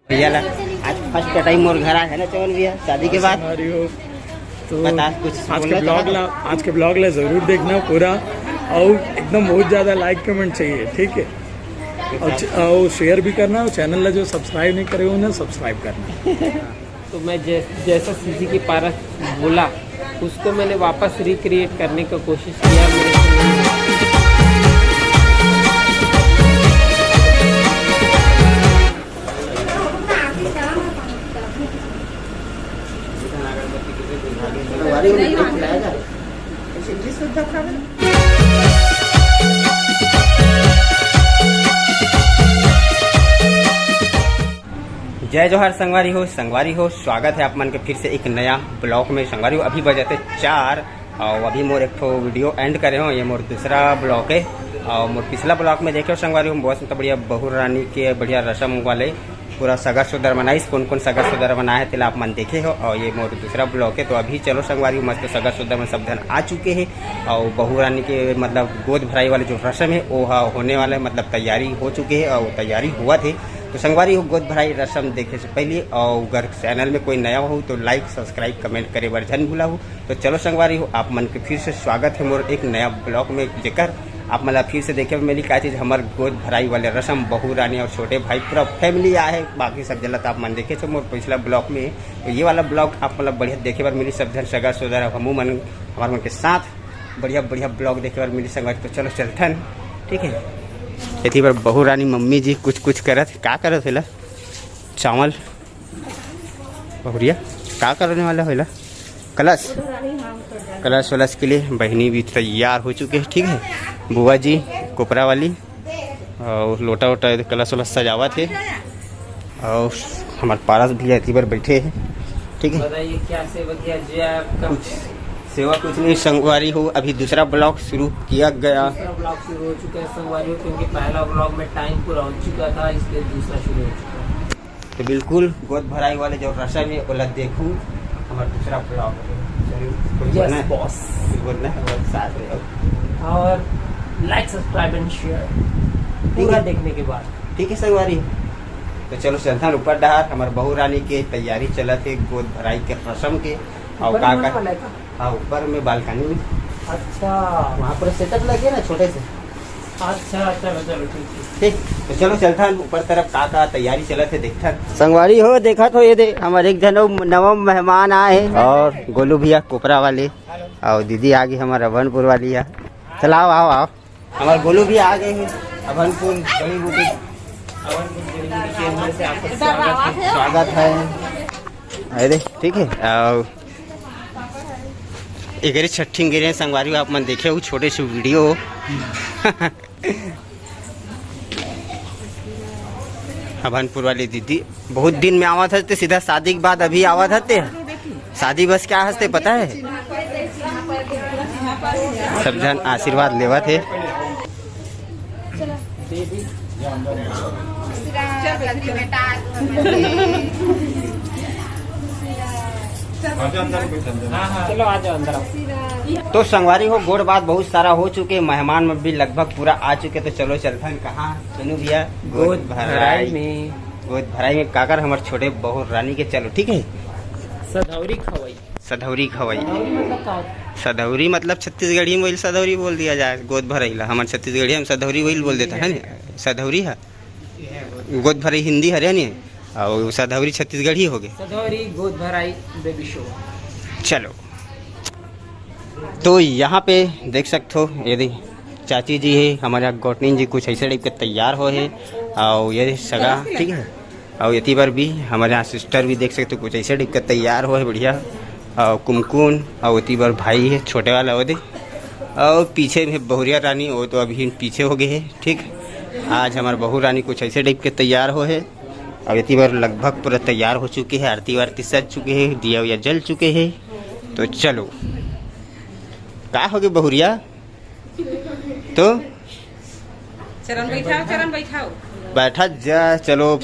भैया ला आज first time more घर आया है ना चवन भैया शादी के बाद। तो बता कुछ आज के ब्लॉग ला जरूर देखना पूरा और एकदम बहुत ज़्यादा लाइक कमेंट चाहिए, ठीक है। और शेयर भी करना और चैनल ला जो सब्सक्राइब नहीं करे उन्हें सब्सक्राइब करना। तो मैं जैसा सीजी की पारस बोला उसको मैंने वापस रिक्रिएट करने की कोशिश किया। जय जोहार संगवारी हो स्वागत है आप मन के फिर से एक नया ब्लॉग में। संगवारी हो अभी बजाते 4 और अभी मोर एक ठो वीडियो एंड करे हो। ये मोर दूसरा ब्लॉग है और मोर पिछला ब्लॉग में देखे हो संगवारी हो बहुत बढ़िया बहू रानी के बढ़िया रस्म वाले पूरा सगा सुदर मनाइस। कौन कौन सगा सुदर मनाए है तिला आप मन देखे हो। और ये मोर दूसरा ब्लॉग है। तो अभी चलो संगवारी हो मस्त सगा सुदर में सब धन आ चुके हैं और बहू रानी के मतलब गोद भराई वाले जो रस्म है वो होने वाला है, मतलब तैयारी हो चुकी है और तैयारी हुआ थे। तो संगवारी हो गोद भराई रस्म देखे से पहले और अगर चैनल में कोई नया हो तो लाइक सब्सक्राइब कमेंट करे बर जन भूला हो। तो चलो संगवारी हो आप मन के फिर से स्वागत है मोर एक नया ब्लॉग में, जेकर आप मतलब फिर से देखे मेरी क्या चीज़ हमार गोद भराई वाले रस्म बहू रानी और छोटे भाई पूरा फैमिली आया है। बाकी सब जलत आप मन देखे छो मोर पिछला ब्लॉग में। तो ये वाला ब्लॉग आप मतलब बढ़िया देखे बार मिली सब जन सगा सोदर हमू मन हमारे मन के साथ बढ़िया बढ़िया ब्लॉग देखे बार मिली संगवारी। तो चलो चलथन ठीक है। इतनी बार बहू रानी मम्मी जी कुछ करत का करत होला चावल बहुरिया का करने वाला होला कलश वलश के लिए बहनी भी तैयार हो चुके हैं, ठीक है। बुआ जी कोपरा वाली और लोटा वोटा कलश वलश सजावा थे और हमारे पारस भी इतनी बार बैठे हैं, ठीक है। बताइए क्या सेवा किया जाए आपका? कुछ सेवा कुछ नहीं संगवारी हो अभी दूसरा ब्लॉग शुरू किया गया। दूसरा ब्लॉग शुरू हो चुका है संगवारी हो, क्योंकि पहला ब्लॉग में टाइम पूरा हो चुका था, इसलिए दूसरा शुरू हो चुका है। तो बिल्कुल गोद भराई वाले जो रस्म है वो देखूँ हमारा दूसरा ब्लॉग और लाइक सब्सक्राइब एंड शेयर पूरा देखने के बाद, ठीक है संगवारी। तो चलो चलता ऊपर डहार हमारे बहू रानी के तैयारी चला थे गोद भराई के रस्म के और हाँ ऊपर में बालकनी में। अच्छा वहाँ पर सेटअप लगे ना छोटे से। अच्छा चलो चलो ठीक। तो चलो चलता ऊपर तरफ का तैयारी चला थे देखता संगवारी हो देखा तो ये दे हमारे एक जन नवम मेहमान आए हैं और गोलू भैया कोपरा वाले और दीदी आ गई हमारे अभनपुर वाली है। चलो आओ हमारे गोलू भी आ गए हैं अभनपुर जड़ी बूटी से आपको स्वागत है। अरे ठीक है और एक छठी गिरे संगवारी आप मन देखे हो छोटे से वीडियो अभनपुर वाली दीदी बहुत दिन में आवा था सीधा शादी के बाद अभी आवा था। शादी बस क्या हंसते पता है सब जन आशीर्वाद लेवा थे। चलो आ जाओ अंदर। तो संगवारी हो गोड़ बात बहुत सारा हो चुके, मेहमान में भी लगभग पूरा आ चुके। तो चलो चलथन कहाँ सुनू भैया गोद भराई में काकर हमारे छोटे बहू रानी के। चलो ठीक है। सधौरी खवाई सधौरी मतलब छत्तीसगढ़ी में सधौरी बोल दिया जाए गोद भराई ला। हमारे छत्तीसगढ़ी हम सधौरी वही बोल देता है ना। सधौरी है गोद भराई हिंदी हरे नहीं और सधौरी छत्तीसगढ़ी हो गए। सधौरी गोद भराई बेबी शो। चलो तो यहाँ पे देख सकते हो यदि चाची जी है हमारे गौटनी जी कुछ ऐसे टाइप के तैयार हो है और ये सगा ठीक है। और यति बार भी हमारे यहाँ सिस्टर भी देख सकते हो कुछ ऐसे टाइप के तैयार हो है बढ़िया और कुमकुन और यति बार भाई है छोटे वाला वो दे और पीछे में बहुरिया रानी वो तो अभी पीछे हो गए है, ठीक। आज हमारे बहू रानी कुछ ऐसे टाइप के तैयार हो है और इतनी बार लगभग पूरा तैयार हो चुके हैं। आरती वारती सज चुके हैं, दिया उया जल चुके हैं। तो चलो क्या हो गया बहुरिया तो चरण बैठाओ बैठा जा। चलो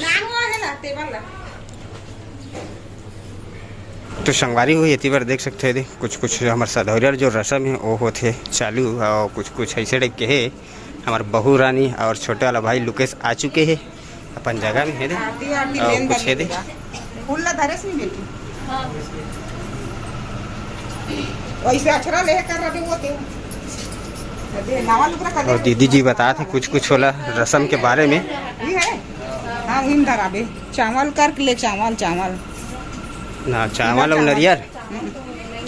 तो संगवारी हुई इतनी बार देख सकते हैं कुछ हमारे सधौरिया जो रस्म है वो होते चालू और कुछ ऐसे टाइप के है। हमारे बहू रानी और छोटे वाला भाई लुकेश आ चुके हैं अपन जगह में है दे आरती आरती और लेन कुछ है दे फूल ला धरे से बेटी वैसे अक्षरा ले कर रहे वो दे नावा लुकरा कर और दीदी जी बता थे कुछ होला रस्म के बारे में। ये है हां उन धराबे चावल कर ले चावल चावल ना चावल और नरियर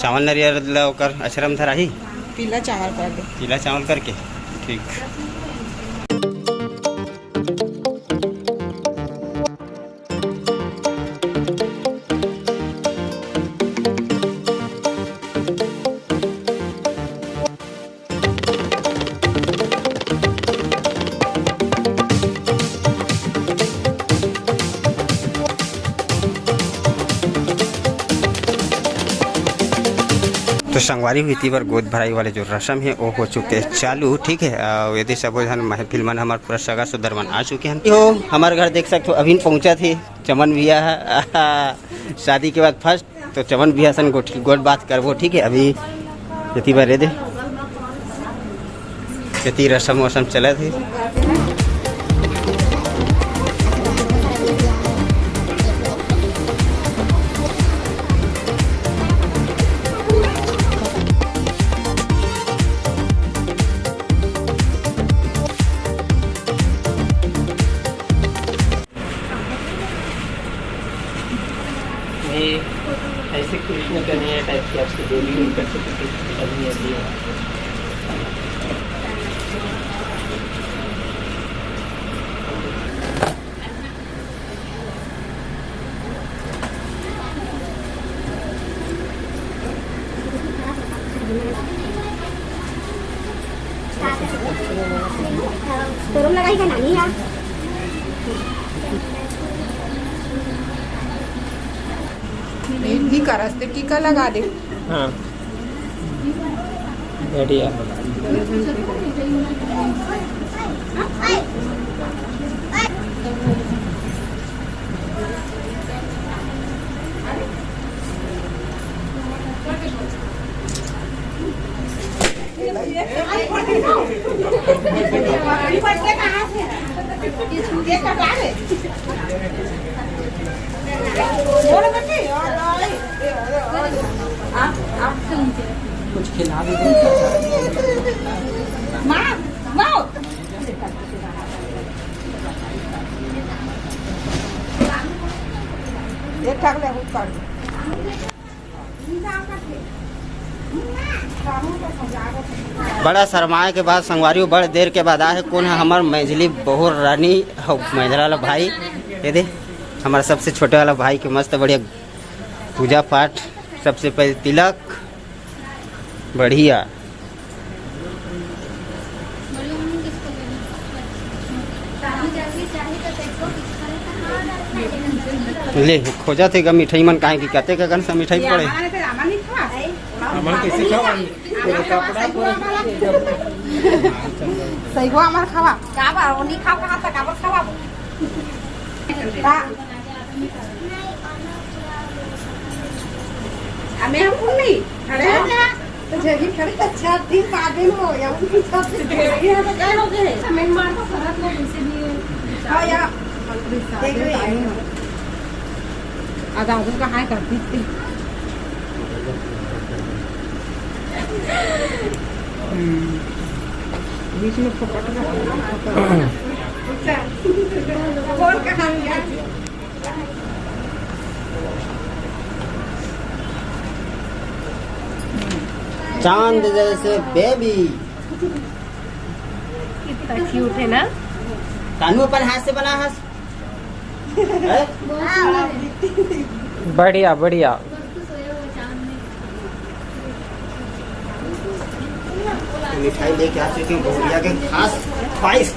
चावल नरियर ला ओकर अशरम धराही पीला चावल कर दे पीला चावल करके ठीक। तो संगवारी हुई थी पर गोद भराई वाले जो रस्म है वो हो चुके हैं चालू। ठीक है यदि सब जन महफिल मन हमारे पूरा सगा सुदरमन आ चुके हैं हो हमारे घर देख सकते हो अभी पहुंचा थे चमन भैया शादी के बाद फर्स्ट तो चमन भैया सन गोट बात करबो। ठीक है अभी यति बार दे यति रस्म वसम चला थे। ऐसे कृष्ण कन्हैया टाइप की आपकी डेली कर सकते अभी ऐसी है। तोरण लगाई का नानी यार नहीं कर रस्ते टीका लगा दे हाँ बढ़िया। कुछ खिला भी एक ठाक ले कर बड़ा शरमाए के बाद संगवारी बड़ देर के बाद आए कौन है हमार मैझली बहुर रानी मैझला वाला भाई ये दे हमारा सबसे छोटे वाला भाई के मस्त बढ़िया पूजा पाठ सबसे पहले तिलक बढ़िया ले खोजा थे मिठाई मन काहे की कहते का सा मिठाई पड़े सही को हमार खावा का बा ओनी खाव कहां तक आबो खावा हमें हम नहीं खड़े तो जगी खड़े अच्छा दिन पागल हो या उनकी सब ये तो क्या लोग है समय मार तो खराब लोग इसे भी हां या देख रहे हैं आधा उनका हाय करती थी बीच में फोकट का कौन कहां गया चांद जैसे बेबी कितना क्यूट है ना कानू अपन हाथ से बना हंस बढ़िया बढ़िया। मिठाई लेके आ चुकी बहुरिया के खास ख्वाहिश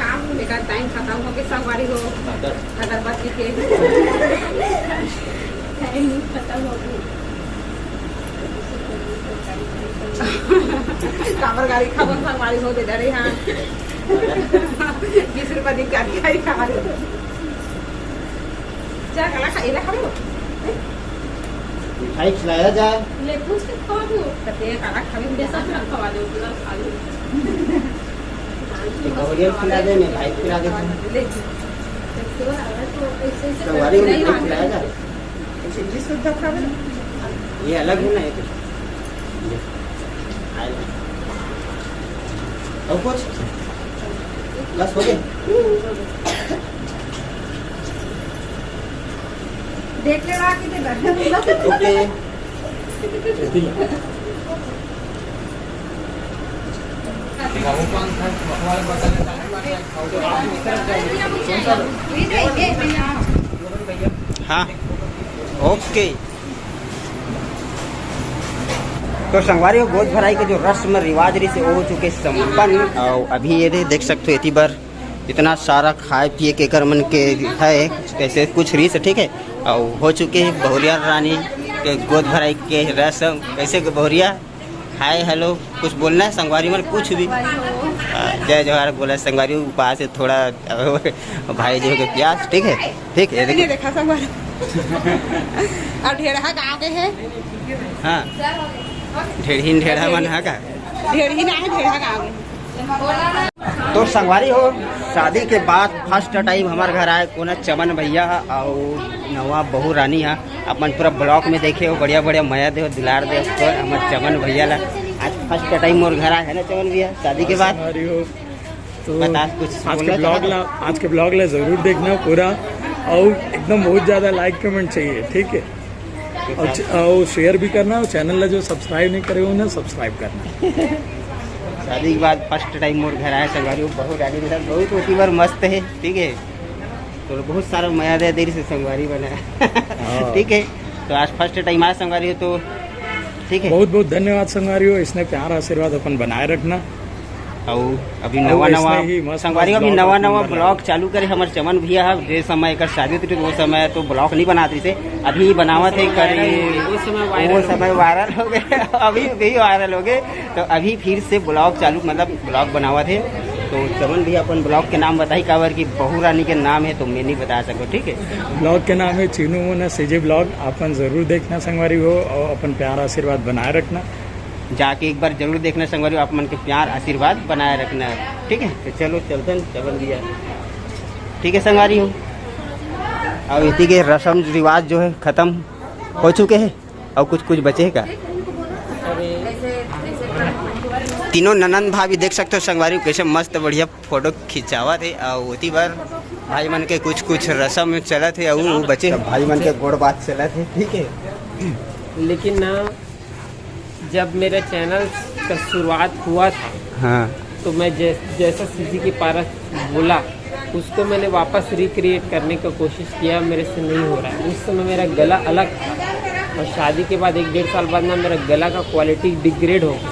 काम लेकर टाइम खत्म हो के संगवारी हो अगरबत्ती के काबर गाड़ी खबर संगवारी हो दे डरे हाँ 20 रुपये की गाड़ी खाई खा जा काला खा एला खाबो मिठाई खिलाया जाए। ले पूछ के खा दो तते काला खाबे बेसा खवा दो पूरा खा लो बहुरिया खिला दे, मिठाई खिला दे। ले संगवारी को मिठाई खिलाया जाए। जी शुद्ध खाबे ये अलग है ना, ये तो और कुछ बस हो गए। देख ले रहा कि ते बैठे ओके हाँ ओके। तो संगवारी गोद भराई के जो रस्म रिवाज रही से वो हो चुके संपन्न। और अभी ये देख सकते हो इतनी बार इतना सारा खाए पिए के कर मन के है कैसे कुछ रीस ठीक है। और हो चुके हैं बहुरिया रानी के गोद भराई के रस्म। कैसे बहुरिया हाय हेलो कुछ बोलना है संगवारी में कुछ भी। जय जवाहर बोला संगवारी पास से थोड़ा भाई जी के प्यास ठीक है। ठीक है ये देखा संगवारी और ढेरहा गांव के है। हाँ ढेढ़ा मन है का ढेरही ना है ढेरहा गांव के। तो संगवारी हो शादी के बाद फर्स्ट टाइम हमारे घर आए कोना चमन भैया और नवा बहू रानी है। अपन पूरा ब्लॉक में देखे हो बढ़िया बढ़िया मया दे दुलार दे तो हमारे चमन भैया ला आज फर्स्ट टाइम मोर घर आए है ना चमन भैया शादी के बाद। तो बता कुछ आज के ब्लॉग ला जरूर देखना पूरा और एकदम बहुत ज़्यादा लाइक कमेंट चाहिए ठीक है। और शेयर भी करना और चैनल ला जो सब्सक्राइब नहीं करे उन्हें सब्सक्राइब करना। शादी के बाद फर्स्ट टाइम मोर घर आए संगवारी बहुत रानी के साथ बहुत होती बार मस्त है ठीक है। तो बहुत सारा मया दे देर से संगवारी बना ठीक है। तो आज फर्स्ट टाइम आया संगवारी हो तो ठीक है। बहुत बहुत धन्यवाद संगवारी हो इसने प्यार आशीर्वाद अपन बनाए रखना। और अभी नवा संगवारी अभी नवा ब्लॉग चालू करे हमारे चमन भैया है। जे समय कर शादी थी वो समय तो ब्लॉग नहीं बनाते थे अभी बनावत है करे वो समय वायरल हो गए अभी भी वायरल हो गए। तो अभी फिर से ब्लॉग चालू मतलब ब्लॉग बनावत है। तो चमन भैया अपन ब्लॉग के नाम बताई काबर की बहू रानी के नाम है तो मैं नहीं बता सको ठीक है। ब्लॉग के नाम है चीनू मोना सीजे ब्लॉग। अपन जरूर देखना संगवारी हो और अपन प्यार आशीर्वाद बनाए रखना। जाके एक बार जरूर देखना संगवारी आप मन के प्यार आशीर्वाद बनाए रखना ठीक है। तो चलो चलते चमन भैया ठीक है संगवारी हो। और इसी के रस्म रिवाज जो है खत्म हो चुके हैं और कुछ कुछ बचे का। तीनों ननंद भाभी देख सकते हो संगवारी कैसे मस्त बढ़िया फोटो खिंचावा थे। और उसी बार भाई मन के कुछ कुछ रस्म चला थे और बचे भाई मन के गोड़ बात चला थे ठीक है। लेकिन ना जब मेरा चैनल का शुरुआत हुआ था हाँ तो मैं जैसा सीजी की पारस बोला उसको मैंने वापस रिक्रिएट करने का कोशिश किया। मेरे से नहीं हो रहा है। उस समय मेरा गला अलग था और शादी के बाद 1-1.5 साल बाद ना मेरा गला का क्वालिटी डिग्रेड हो गया।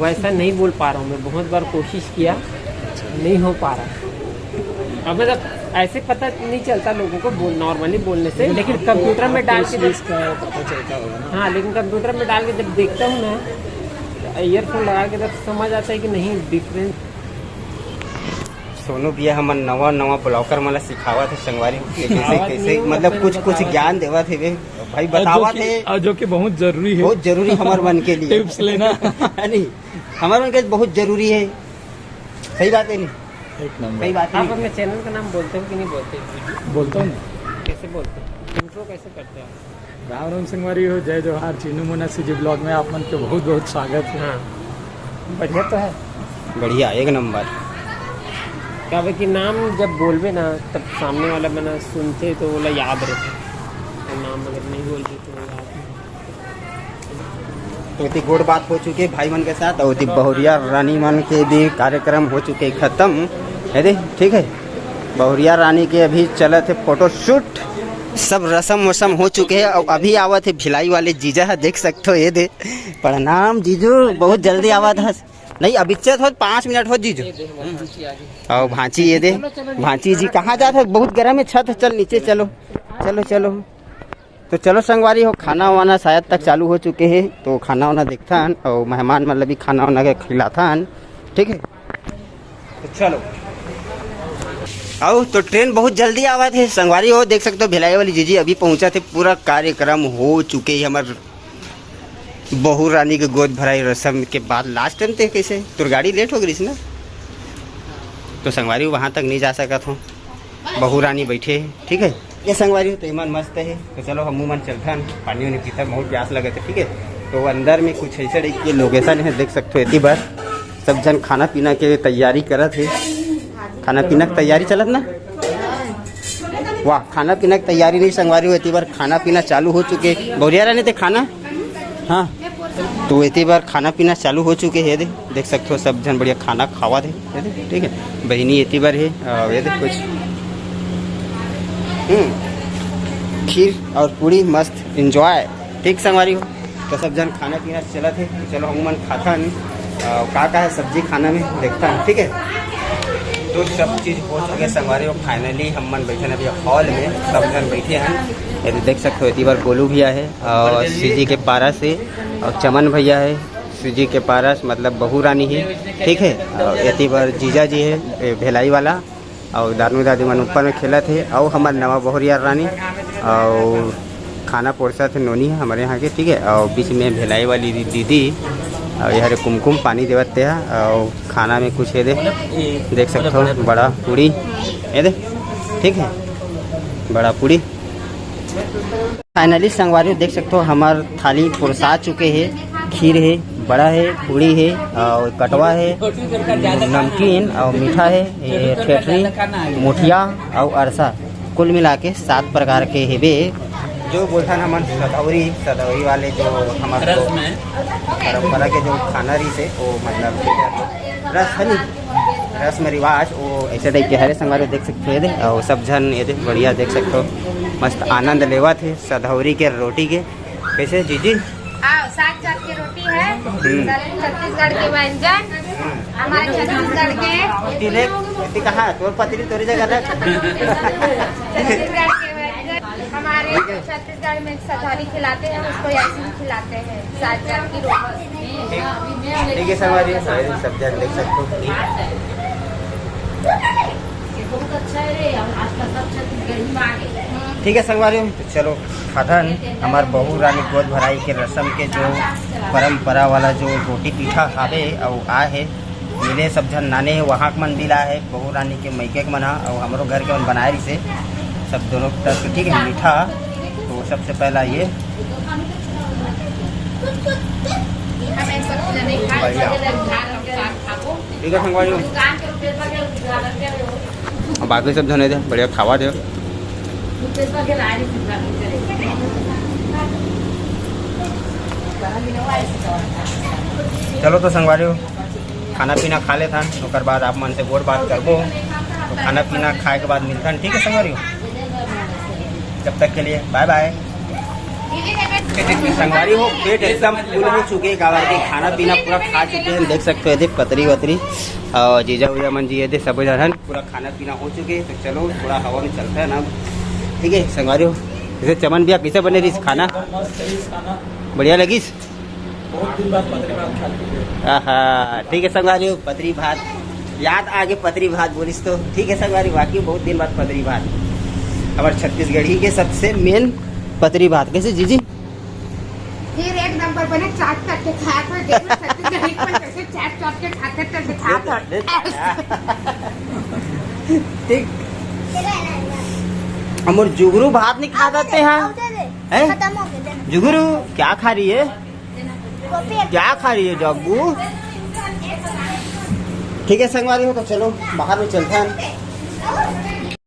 वैसा नहीं बोल पा रहा हूँ। मैं बहुत बार कोशिश किया नहीं हो पा रहा। अब मतलब ऐसे पता नहीं चलता लोगों को नॉर्मली बोलने से लेकिन कंप्यूटर में डाल के पता चलता होगा। हाँ लेकिन कंप्यूटर में डाल के जब देखता हूँ ना ईयरफोन लगा के तब समझ आता है कि नहीं डिफरेंस। सोनू भैया हमार नवा ब्लॉकर मला सिखावा थे संगवारी कैसे कैसे मतलब कुछ ज्ञान देवा थे वे भाई बतावा थे और जो कि बहुत जरूरी है। बहुत जरूरी हमारे मन के लिए टिप्स लेना नहीं हमारे मन के बहुत जरूरी है। सही बात है नहीं एक नंबर सही बात आप है। अपने चैनल का नाम बोलते हो कि नहीं बोलते? बोलता हूँ ना। कैसे बोलते हो? इंट्रो कैसे करते हो आप? राम राम संगवारी हो जय जवाहर चीनू मोना सीजे ब्लॉग में आप मन के बहुत बहुत स्वागत है। हाँ बढ़िया तो है। बढ़िया एक नंबर। क्या भाई कि नाम जब बोलबे ना तब सामने वाला बना सुनते तो बोला याद रहता। तो नाम अगर नहीं बोल रहे तो याद नहीं। तो इतनी गोड़ बात हो चुकी है भाई मन के साथ और इतनी बहुरिया रानी मन के भी कार्यक्रम हो चुके खत्म है दे ठीक है। बहुरिया रानी के अभी चले थे फोटो शूट सब रस्म वसम हो चुके हैं। और अभी आवा थे भिलाई वाले जीजा है देख सकते हो ये दे प्रणाम जीजू बहुत जल्दी आवा था नहीं अभी हो 5 मिनट हो जीजू। और भांची ये दे भांची जी कहाँ जाते हैं बहुत गर्म है छत चल नीचे चलो चलो चलो। तो चलो संगवारी हो खाना वाना शायद तक चालू हो चुके हैं तो खाना वाना देखता हन और मेहमान मतलब भी खाना वाना के खिलाता हन ठीक है। तो चलो आओ तो ट्रेन बहुत जल्दी आवा थे संगवारी हो, देख सकते हो भिलाई वाली जीजी अभी पहुंचा थे। पूरा कार्यक्रम हो चुके हमार बहू रानी के गोद भराई रस्म के बाद लास्ट टाइम थे। कैसे तो गाड़ी लेट हो गई ना, तो संगवारी वहाँ तक नहीं जा सका था, बहू रानी बैठे। ठीक है ये संगवारी हो तो ईमान मस्त है। तो चलो हम मन चलते हैं, पानी वानी पीता, बहुत प्यास लगे थे। ठीक है तो अंदर में कुछ ऐसे ये लोकेशन है, देख सकते हो। इतनी बार सब जन खाना पीना के तैयारी करत है, खाना पीना की तैयारी चलत ना। वाह खाना पीना की तैयारी नहीं संगवारी हो, इतनी बार खाना पीना चालू हो चुके। बोरिया रहने थे खाना, हाँ तो इतनी बार खाना पीना चालू हो चुके हैं। देख सकते हो सब जन बढ़िया खाना खावा थे। ठीक है बहनी इतनी बार है ये देख कुछ खीर और पूरी मस्त इंजॉय। ठीक संगवारी हो तो सब जन खाना पीना चला थे। तो चलो हम मन खाता नहीं का है सब्जी खाना में देखता हूँ। ठीक है तो सब चीज़ हो चुके संगवारी हो। फाइनली हम मन बैठे अभी हॉल में, सब जन बैठे हैं। ये देख सकते हो इतनी बार गोलू भैया है और सीजी के पारा से, और चमन भैया है सीजी के पारस मतलब बहू रानी है। ठीक है और इतनी बार जीजा जी है भिलाई वाला, और दानू दादी मन ऊपर में खेला थे। और हमारे नवा बहुरिया रानी और खाना पोरसा थे नोनी है हमारे यहाँ के। ठीक है और बीच में भिलाई वाली दीदी और यहाँ कुमकुम पानी देवत थे। और खाना में कुछ है देख सकते हो बड़ा पूड़ी ये दे। ठीक है बड़ा पूड़ी। फाइनली संगवारी देख सकते हो हमार थाली पुरसा चुके हैं। खीर है, बड़ा है, पूड़ी है और कटवा है, नमकीन और मीठा है, ये ठेठरी, मुठिया और अरसा, कुल मिला के 7 प्रकार के हेबे। जो बोलता ना मन सदौरी वाले जो हमारे परंपरा के जो खाना रही से वो मतलब रस है रस्म रिवाज वो ऐसे टाइप के हरे संगवारी देख सकते हो। और सब जन ये बढ़िया देख सकते हो मस्त आनंद लेवा थे सदौरी के रोटी के। कैसे जीजी साग चाट की रोटी है, छत्तीसगढ़ के व्यंजन हमारे छत्तीसगढ़ के कहा तोर पत्री तोरी जगह छत्तीसगढ़ के व्यंजन हमारे छत्तीसगढ़ में सधारी खिलाते हैं, उसको ऐसे ही खिलाते हैं साग चाट की रोटी। ठीक है संगवारी सब जन देख सकते हो। ठीक है संगवारी तो चलो खाधन हमार बहू रानी गोद भराई के रस्म के जो परंपरा वाला जो रोटी पीठा हावे और आ है मिले सब जन नाने है वहाँ के मन दिला है बहू रानी के मैके के मना और हमारो घर के मन बनाए रही से सब दोनों तरफ। ठीक है मीठा तो सबसे पहला ये ठीक है संगवारी बाकी सब जने दे बढ़िया खावा दे। चलो तो संगवारी खाना पीना खा लेता ओकर बाद आप मन से बोर बात करबो तो खाना पीना खाए के बाद मिलता। ठीक है संगवारी जब तक के लिए बाय बाय। संगवारी हो पेट एकदम फुल हो चुके कावर के खाना पीना पूरा खा चुके हैं। देख सकते हो पतरी वतरी और जीजा उजा मन जी ये सब जन पूरा खाना पीना हो चुके। तो चलो थोड़ा हवा में चलता है ना। ठीक है संगवारी हो जैसे चमन भैया कैसे बने रही खाना बढ़िया लगी। हाँ ठीक है संगवारी हो पतरी भात याद आगे पतरी भात बोलिस तो। ठीक है संगवारी वाकई बहुत दिन बाद पतरी भात हमारे छत्तीसगढ़ी के सबसे मेन पतरी भात। कैसे जीजी फिर एक नंबर बने चाट करके खाया था देखो छत्तीसगढ़ी पर कैसे चाट चाट के खाते थे खाता ठीक हम और जुगरू भात नहीं खा जाते हैं जुगरू क्या खा रही है क्या खा रही है जग्गू। ठीक है संगवारी हो तो चलो बाहर में चलते हैं।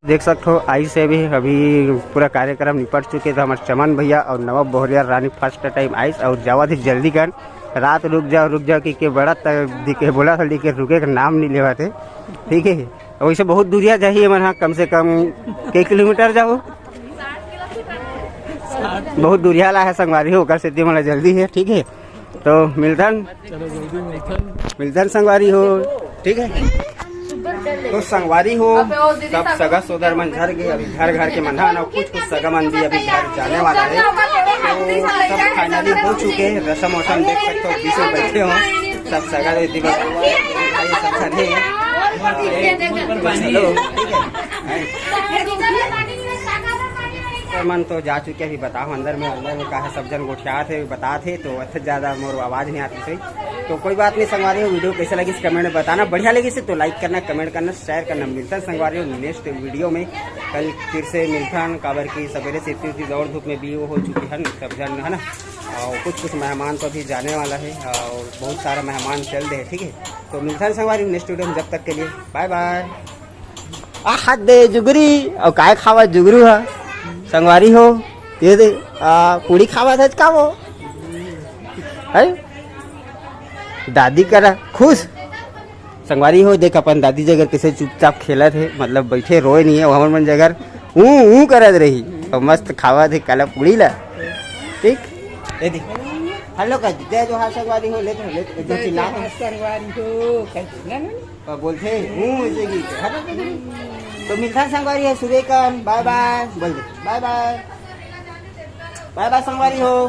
देख सकते हो आई से भी अभी पूरा कार्यक्रम निपट चुके थे। हमारे चमन भैया और नवाब बहुरिया रानी फर्स्ट टाइम आई और जावा थी जल्दी कर रात रुक जाओ कि बड़ा दिखे बोला था लेकिन रुके का नाम नहीं लेवा थे। ठीक है वैसे बहुत दूरिया जाइए मन कम से कम कई किलोमीटर जाओ बहुत दूरिया ला है संगवारी हो कर से मतलब जल्दी है। ठीक है तो मिलतन संगवारी हो। ठीक है तो संगवारी हो सब सगा सोदर मन घर गए अभी घर के मन ना कुछ सगा मन भी अभी घर जाने वाला है। तो सब फाइनली हो चुके हैं रसम वसम देख सकते हो बीच में बैठे हो सब सगा सब ठीक है तो मन तो जा चुके अभी बताओ अंदर में कहा सब जन गोठिया थे बता थे तो अच्छा ज़्यादा मोर आवाज़ नहीं आती सही। तो कोई बात नहीं संगवारी हो, वीडियो कैसा लगी इस कमेंट में बताना, बढ़िया लगी से तो लाइक करना, कमेंट करना, शेयर करना। मिलता है संगवारी हो नेक्स्ट वीडियो में, कल फिर से मिलता है काबर की सवेरे से इतनी दौड़ धूप में भी वो हो चुकी है सब जन है ना। और कुछ मेहमान तो अभी जाने वाला है और बहुत सारा मेहमान चल रहे हैं, ठीक है। तो मिलता है संगवारी नेक्स्ट वीडियो में, जब तक के लिए बाय बाय। हाथ दे जुगरी और काय खावा जुगरू है संगवारी हो, ये दे पूरी खावा था का वो है दादी करा खुश संगवारी हो। देख अपन दादी जगह कैसे चुपचाप खेला थे, मतलब बैठे रोए नहीं है वो हमर मन जगह ऊ करत रही और मस्त खावा थे काला पूरी ला, ठीक ये देख हेलो का जय जोहार संगवारी हो, ले तो चिल्ला संगवारी हो कैसे बोलते ऐसे की तो मिलता है संगवारी है सुबह का। बाय बाय बोल दे, बाय बाय, बाय बाय संगवारी हो।